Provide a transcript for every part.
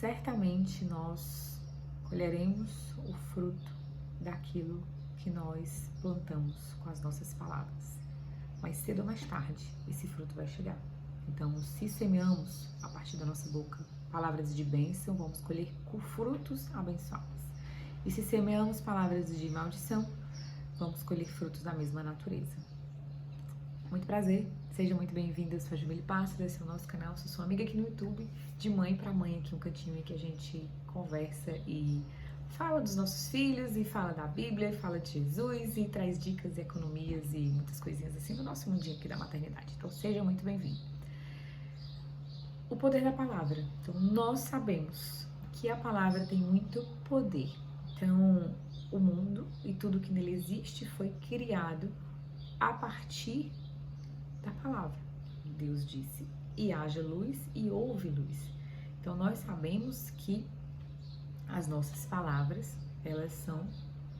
certamente nós colheremos o fruto daquilo que nós plantamos com as nossas palavras. Mais cedo ou mais tarde, esse fruto vai chegar. Então, se semeamos a partir da nossa boca palavras de bênção, vamos colher frutos abençoados. E se semeamos palavras de maldição, vamos colher frutos da mesma natureza. Muito prazer, seja muito bem-vinda, eu sou a Jamile Passos, esse é o nosso canal, sou sua amiga aqui no YouTube, de mãe para mãe, aqui um cantinho em que a gente conversa e fala dos nossos filhos, e fala da Bíblia, e fala de Jesus, e traz dicas e economias e muitas coisinhas assim do nosso mundinho aqui da maternidade. Então seja muito bem-vindo. O poder da palavra. Então nós sabemos que a palavra tem muito poder. Então o mundo e tudo que nele existe foi criado a partir da palavra. Deus disse, e haja luz e houve luz. Então nós sabemos que as nossas palavras, elas são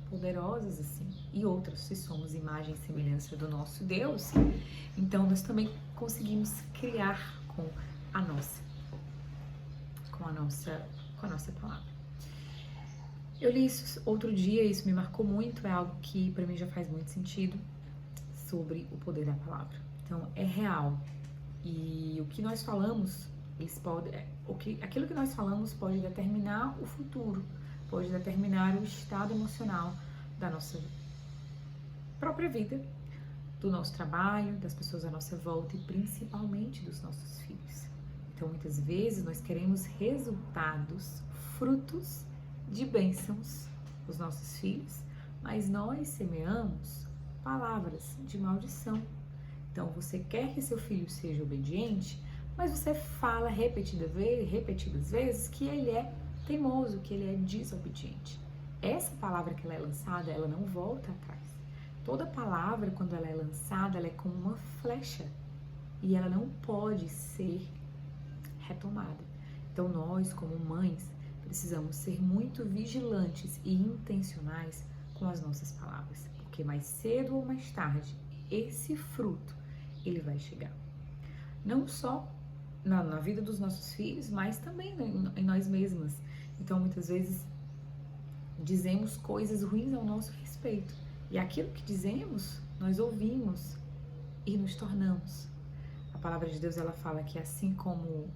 poderosas assim. E outras, se somos imagem e semelhança do nosso Deus, então nós também conseguimos criar com a nossa palavra. Eu li isso outro dia, isso me marcou muito, é algo que para mim já faz muito sentido, sobre o poder da palavra. Então é real. E o que nós falamos, aquilo que nós falamos pode determinar o futuro, pode determinar o estado emocional da nossa própria vida, do nosso trabalho, das pessoas à nossa volta e principalmente dos nossos filhos. Então muitas vezes nós queremos resultados, frutos de bênçãos dos nossos filhos, mas nós semeamos palavras de maldição. Então você quer que seu filho seja obediente, mas você fala repetidas vezes que ele é teimoso, que ele é desobediente. Essa palavra que ela é lançada, ela não volta atrás. Toda palavra, quando ela é lançada, ela é como uma flecha e ela não pode ser retomada. Então nós, como mães, precisamos ser muito vigilantes e intencionais com as nossas palavras, porque mais cedo ou mais tarde, esse fruto, ele vai chegar. Não só na vida dos nossos filhos, mas também em nós mesmas. Então, muitas vezes, dizemos coisas ruins ao nosso respeito. E aquilo que dizemos, nós ouvimos e nos tornamos. A palavra de Deus, ela fala que assim como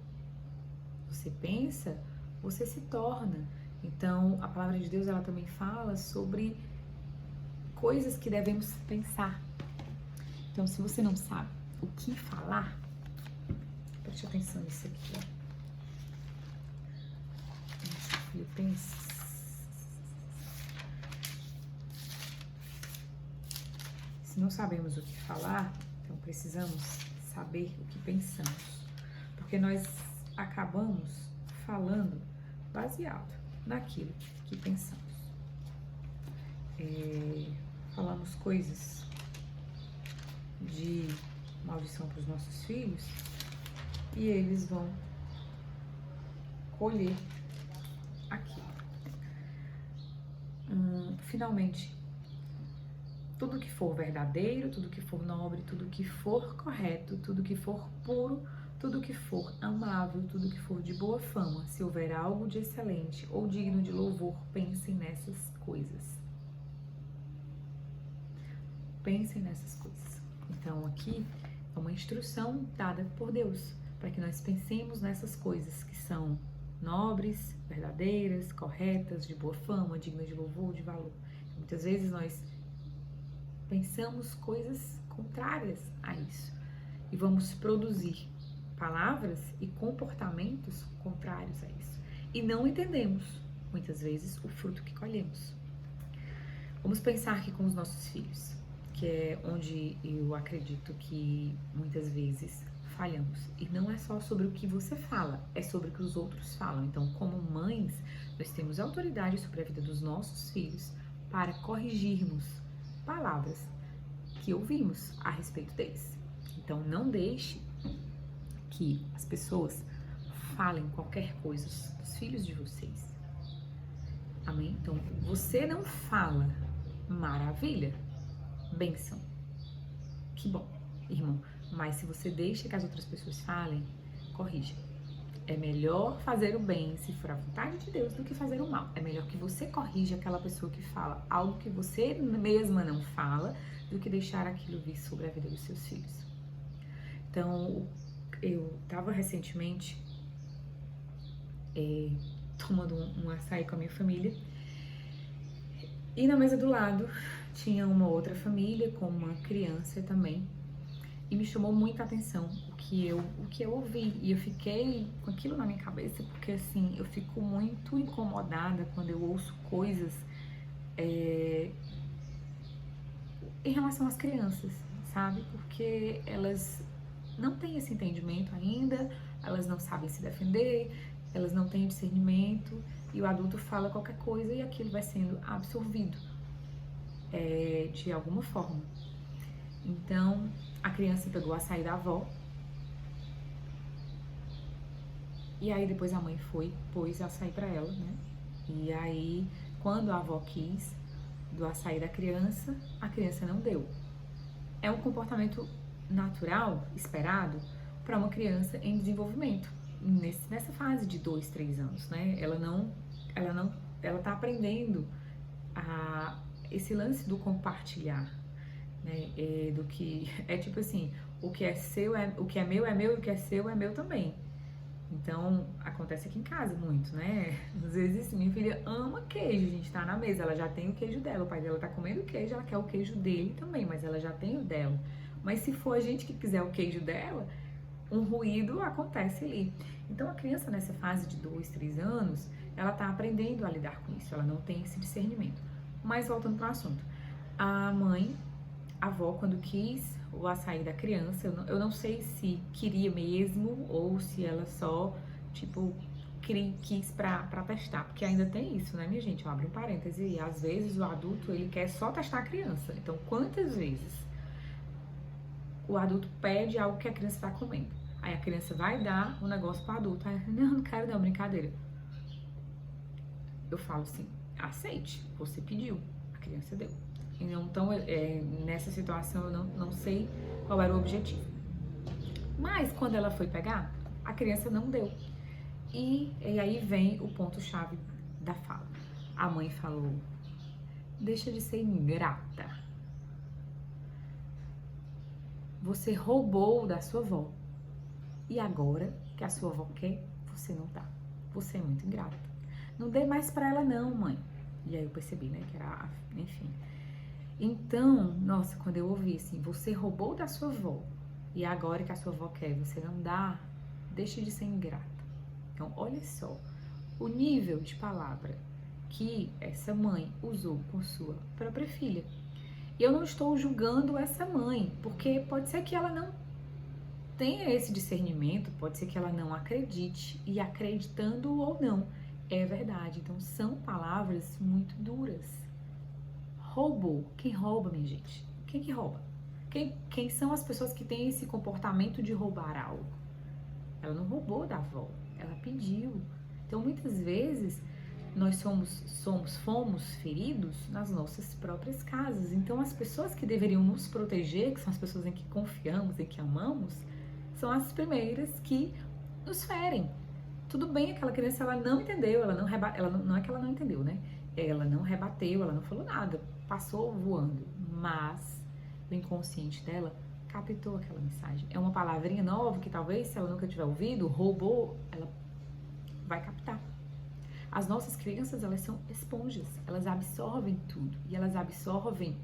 você pensa, você se torna. Então, a palavra de Deus, ela também fala sobre coisas que devemos pensar. Então, se você não sabe o que falar, preste atenção nisso aqui, ó. Filipenses. Se não sabemos o que falar, então precisamos saber o que pensamos. Porque nós acabamos falando baseado naquilo que pensamos. Falamos coisas de maldição para os nossos filhos e eles vão colher aquilo. Finalmente, tudo que for verdadeiro, tudo que for nobre, tudo que for correto, tudo que for puro, tudo que for amável, tudo que for de boa fama, se houver algo de excelente ou digno de louvor, pensem nessas coisas. Pensem nessas coisas. Então aqui é uma instrução dada por Deus, para que nós pensemos nessas coisas que são nobres, verdadeiras, corretas, de boa fama, dignas de louvor, de valor. Muitas vezes nós pensamos coisas contrárias a isso e vamos produzir palavras e comportamentos contrários a isso. E não entendemos, muitas vezes, o fruto que colhemos. Vamos pensar aqui com os nossos filhos, que é onde eu acredito que muitas vezes falhamos. E não é só sobre o que você fala, é sobre o que os outros falam. Então, como mães, nós temos autoridade sobre a vida dos nossos filhos para corrigirmos palavras que ouvimos a respeito deles. Então, não deixe que as pessoas falem qualquer coisa dos filhos de vocês. Amém? Então, você não fala, maravilha, bênção, que bom, irmão. Mas se você deixa que as outras pessoas falem, corrija. É melhor fazer o bem, se for a vontade de Deus, do que fazer o mal. É melhor que você corrija aquela pessoa que fala algo que você mesma não fala, do que deixar aquilo vir sobre a vida dos seus filhos. Então, eu estava recentemente tomando um açaí com a minha família, e na mesa do lado tinha uma outra família com uma criança também, e me chamou muita atenção o que eu ouvi, e eu fiquei com aquilo na minha cabeça, porque assim, eu fico muito incomodada quando eu ouço coisas em relação às crianças, sabe? Porque elas não têm esse entendimento ainda, elas não sabem se defender, elas não têm discernimento, e o adulto fala qualquer coisa e aquilo vai sendo absorvido de alguma forma. Então, a criança pegou a açaí da avó, e aí depois a mãe pôs açaí pra ela, né? E aí, quando a avó quis do açaí da criança, a criança não deu. É um comportamento natural, esperado, para uma criança em desenvolvimento, nessa fase de 2, 3 anos, né? Ela tá aprendendo esse lance do compartilhar, né? Do que é tipo assim, o que é meu é meu, e o que é seu é meu também. Então, acontece aqui em casa muito, né? Às vezes, minha filha ama queijo, a gente tá na mesa, ela já tem o queijo dela, o pai dela tá comendo queijo, ela quer o queijo dele também, mas ela já tem o dela. Mas se for a gente que quiser o queijo dela, um ruído acontece ali. Então, a criança nessa fase de 2, 3 anos, ela tá aprendendo a lidar com isso, ela não tem esse discernimento. Mas, voltando para o assunto, a avó, quando quis o açaí da criança, eu não sei se queria mesmo ou se ela só, tipo, quis pra testar, porque ainda tem isso, né, minha gente? Eu abro um parêntese aí, às vezes o adulto, ele quer só testar a criança. Então, quantas vezes o adulto pede algo que a criança tá comendo? Aí a criança vai dar um negócio pro adulto, aí, não quero não, brincadeira. Eu falo assim, aceite, você pediu, a criança deu. Então, nessa situação, eu não sei qual era o objetivo. Mas, quando ela foi pegar, a criança não deu. E aí vem o ponto-chave da fala. A mãe falou, deixa de ser ingrata. Você roubou da sua avó. E agora que a sua avó quer, você não dá. Você é muito ingrata. Não dê mais pra ela não, mãe. E aí eu percebi, né, que era, enfim... Então, nossa, quando eu ouvi assim, você roubou da sua avó e agora que a sua avó quer, você não dá, deixe de ser ingrata. Então, olha só o nível de palavra que essa mãe usou com sua própria filha. E eu não estou julgando essa mãe, porque pode ser que ela não tenha esse discernimento, pode ser que ela não acredite, e acreditando ou não, é verdade. Então, são palavras muito duras. Roubou. Quem rouba, minha gente? Quem que rouba? Quem são as pessoas que têm esse comportamento de roubar algo? Ela não roubou da avó, ela pediu. Então, muitas vezes, nós fomos feridos nas nossas próprias casas. Então, as pessoas que deveriam nos proteger, que são as pessoas em que confiamos, em que amamos, são as primeiras que nos ferem. Tudo bem, aquela criança, ela não entendeu, não é que ela não entendeu, né? Ela não rebateu, ela não falou nada, passou voando, mas o inconsciente dela captou aquela mensagem. É uma palavrinha nova que talvez, se ela nunca tiver ouvido, roubou, ela vai captar. As nossas crianças, elas são esponjas, elas absorvem tudo, e elas absorvem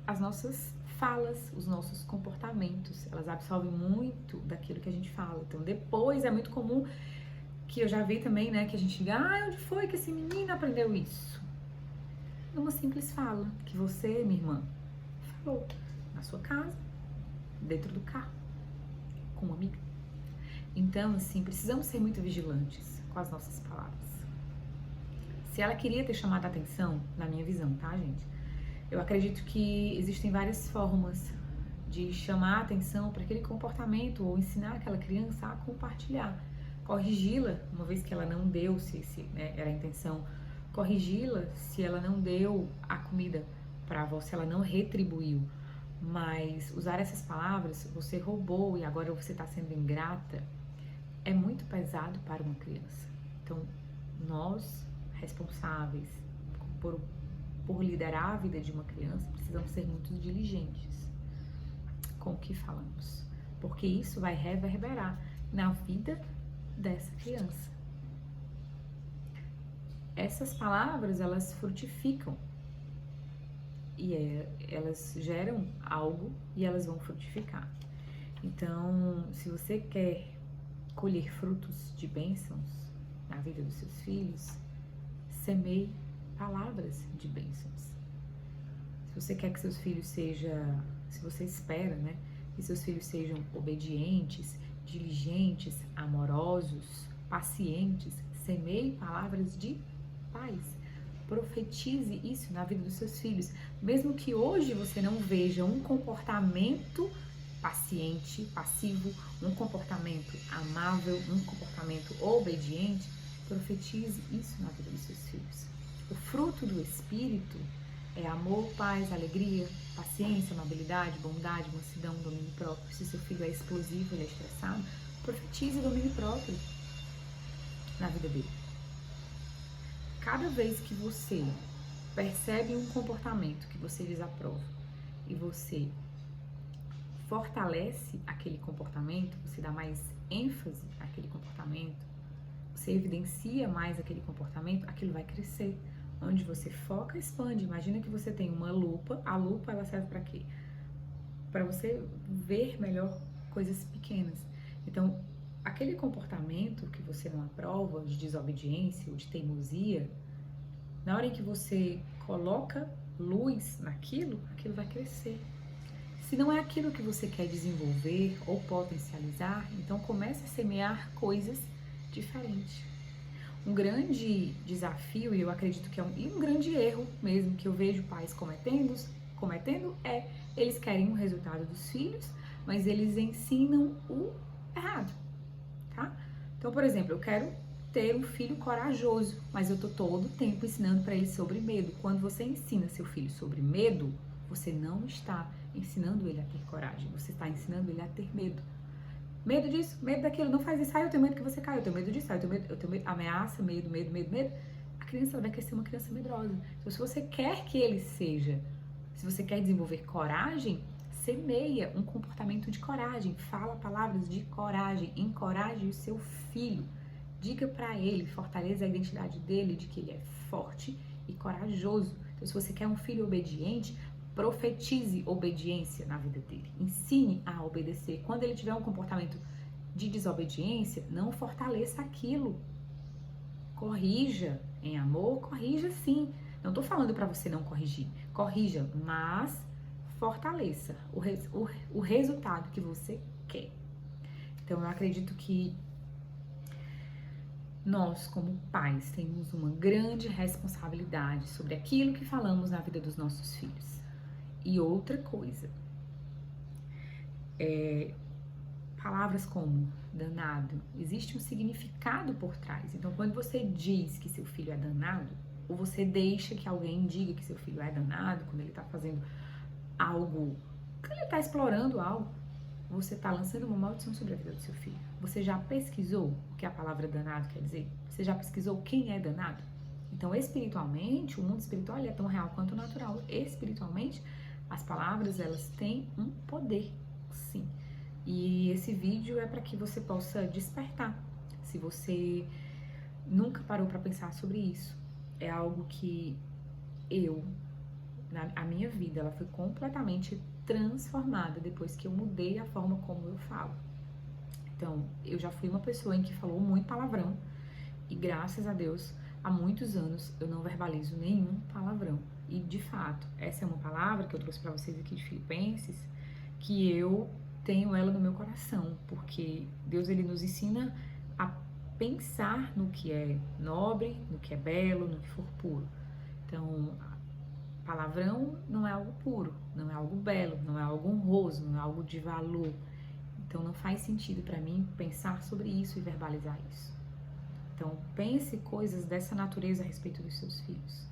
as nossas falas, os nossos comportamentos, elas absorvem muito daquilo que a gente fala. Então, depois é muito comum que eu já vi também, né, que a gente diga, onde foi que esse menino aprendeu isso? Numa simples fala, que você, minha irmã, falou na sua casa, dentro do carro, com uma amiga. Então, assim, precisamos ser muito vigilantes com as nossas palavras. Se ela queria ter chamado a atenção, na minha visão, tá, gente? Eu acredito que existem várias formas de chamar a atenção para aquele comportamento ou ensinar aquela criança a compartilhar. Corrigi-la, uma vez que ela não deu, se era a intenção, corrigi-la se ela não deu a comida para a avó, se ela não retribuiu. Mas usar essas palavras, você roubou e agora você está sendo ingrata, é muito pesado para uma criança. Então, nós, responsáveis por liderar a vida de uma criança, precisamos ser muito diligentes com o que falamos, porque isso vai reverberar na vida dessa criança. Essas palavras, elas frutificam e elas geram algo e elas vão frutificar. Então, se você quer colher frutos de bênçãos na vida dos seus filhos, semeie palavras de bênçãos. Se você quer que seus filhos sejam, se você espera, né, que seus filhos sejam obedientes, diligentes, amorosos, pacientes, semeie palavras de paz. Profetize isso na vida dos seus filhos. Mesmo que hoje você não veja um comportamento paciente, passivo, um comportamento amável, um comportamento obediente, profetize isso na vida dos seus filhos. O fruto do Espírito é amor, paz, alegria, paciência, amabilidade, bondade, mansidão, domínio próprio. Se seu filho é explosivo, ele é estressado, profetize domínio próprio na vida dele. Cada vez que você percebe um comportamento que você desaprova e você fortalece aquele comportamento, você dá mais ênfase àquele comportamento, você evidencia mais aquele comportamento, aquilo vai crescer. Onde você foca, expande. Imagina que você tem uma lupa. A lupa, ela serve para quê? Para você ver melhor coisas pequenas. Então, aquele comportamento que você não aprova, de desobediência ou de teimosia, na hora em que você coloca luz naquilo, aquilo vai crescer. Se não é aquilo que você quer desenvolver ou potencializar, então comece a semear coisas diferentes. Um grande desafio, e eu acredito que é um grande erro mesmo, que eu vejo pais cometendo é, eles querem o resultado dos filhos, mas eles ensinam o errado, tá? Então, por exemplo, eu quero ter um filho corajoso, mas eu tô todo o tempo ensinando para ele sobre medo. Quando você ensina seu filho sobre medo, você não está ensinando ele a ter coragem, você está ensinando ele a ter medo. Medo disso, medo daquilo, não faz isso, eu tenho medo que você caia, eu tenho medo disso, eu tenho medo, ameaça, medo. A criança vai crescer uma criança medrosa. Então, se você quer que ele seja, se você quer desenvolver coragem, semeia um comportamento de coragem, fala palavras de coragem, encoraje o seu filho, diga para ele, fortaleça a identidade dele de que ele é forte e corajoso. Então, se você quer um filho obediente, profetize obediência na vida dele. Ensine a obedecer. Quando ele tiver um comportamento de desobediência, não fortaleça aquilo. Corrija em amor, corrija sim. Não estou falando para você não corrigir. Corrija, mas fortaleça o resultado que você quer. Então, eu acredito que nós, como pais, temos uma grande responsabilidade sobre aquilo que falamos na vida dos nossos filhos. E outra coisa, palavras como danado, existe um significado por trás. Então, quando você diz que seu filho é danado, ou você deixa que alguém diga que seu filho é danado, quando ele está fazendo algo, quando ele está explorando algo, você está lançando uma maldição sobre a vida do seu filho. Você já pesquisou o que a palavra danado quer dizer? Você já pesquisou quem é danado? Então, espiritualmente, o mundo espiritual é tão real quanto o natural. Espiritualmente, as palavras, elas têm um poder, sim. E esse vídeo é para que você possa despertar. Se você nunca parou para pensar sobre isso, é algo que a minha vida, ela foi completamente transformada depois que eu mudei a forma como eu falo. Então, eu já fui uma pessoa em que falou muito palavrão e graças a Deus, há muitos anos eu não verbalizo nenhum palavrão. E de fato, essa é uma palavra que eu trouxe para vocês aqui de Filipenses, que eu tenho ela no meu coração, porque Deus, ele nos ensina a pensar no que é nobre, no que é belo, no que for puro. Então, palavrão não é algo puro, não é algo belo, não é algo honroso, não é algo de valor. Então, não faz sentido para mim pensar sobre isso e verbalizar isso. Então, pense coisas dessa natureza a respeito dos seus filhos.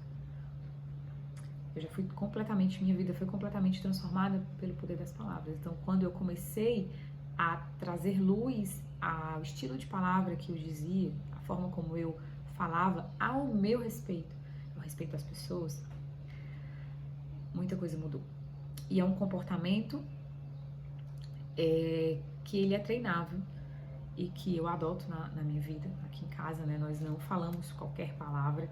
Eu já fui minha vida foi completamente transformada pelo poder das palavras. Então, quando eu comecei a trazer luz o estilo de palavra que eu dizia, a forma como eu falava ao meu respeito, ao respeito das pessoas, muita coisa mudou. E é um comportamento que ele é treinável e que eu adoto na minha vida, aqui em casa, né? Nós não falamos qualquer palavra,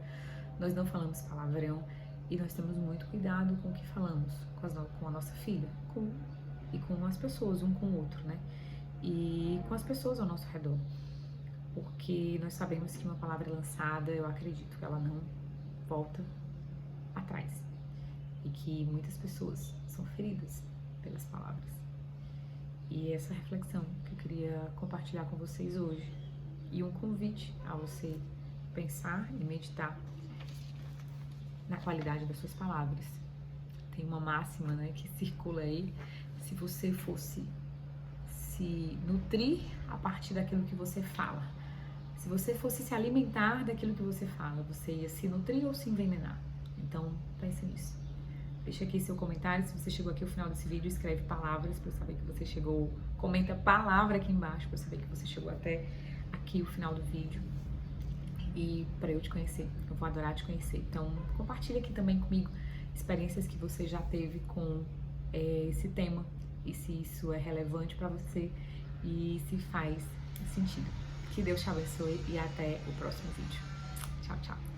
nós não falamos palavrão e nós temos muito cuidado com o que falamos com a nossa filha e com as pessoas, um com o outro, né? E com as pessoas ao nosso redor, porque nós sabemos que uma palavra lançada, eu acredito que ela não volta atrás e que muitas pessoas são feridas pelas palavras. E essa reflexão que eu queria compartilhar com vocês hoje e um convite a você pensar e meditar na qualidade das suas palavras. Tem uma máxima, né, que circula aí: se você fosse se nutrir a partir daquilo que você fala, se você fosse se alimentar daquilo que você fala, você ia se nutrir ou se envenenar? Então pense nisso. Deixa aqui seu comentário, se você chegou aqui ao final desse vídeo, escreve palavras para eu saber que você chegou, comenta palavra aqui embaixo para eu saber que você chegou até aqui o final do vídeo e para eu te conhecer, eu vou adorar te conhecer. Então compartilha aqui também comigo experiências que você já teve com esse tema e se isso é relevante para você e se faz sentido. Que Deus te abençoe e até o próximo vídeo. Tchau, tchau.